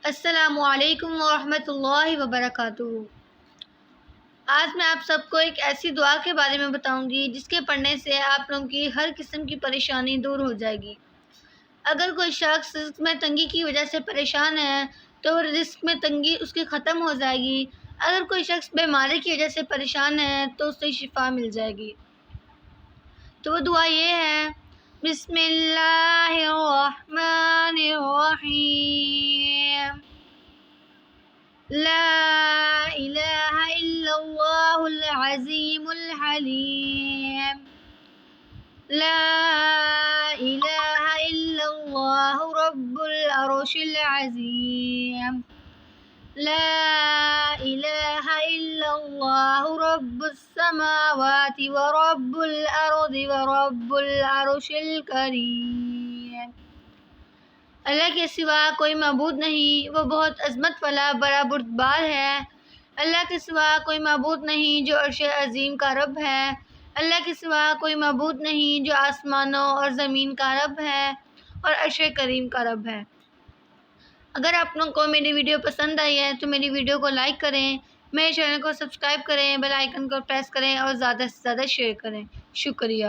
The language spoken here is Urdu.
السلام علیکم ورحمۃ اللہ وبرکاتہ۔ آج میں آپ سب کو ایک ایسی دعا کے بارے میں بتاؤں گی جس کے پڑھنے سے آپ لوگوں کی ہر قسم کی پریشانی دور ہو جائے گی۔ اگر کوئی شخص رزق میں تنگی کی وجہ سے پریشان ہے تو رزق میں تنگی اس کی ختم ہو جائے گی۔ اگر کوئی شخص بیماری کی وجہ سے پریشان ہے تو اسے شفا مل جائے گی۔ تو وہ دعا یہ ہے: بسم اللہ الرحمن الرحیم، لا الہ الا اللہ العظیم الحلیم، لا الہ الا اللہ رب العرش العظیم، لا الہ الا اللہ رب السماوات ورب الارض ورب العرش الکریم۔ اللہ کے سوا کوئی معبود نہیں، وہ بہت عظمت والا بڑا بردبار ہے۔ اللہ کے سوا کوئی معبود نہیں جو عرش عظیم کا رب ہے۔ اللہ کے سوا کوئی معبود نہیں جو آسمانوں اور زمین کا رب ہے اور عرش کریم کا رب ہے۔ اگر آپ لوگوں کو میری ویڈیو پسند آئی ہے تو میری ویڈیو کو لائک کریں، میرے چینل کو سبسکرائب کریں، بیل آئیکن کو پریس کریں اور زیادہ سے زیادہ شیئر کریں۔ شکریہ۔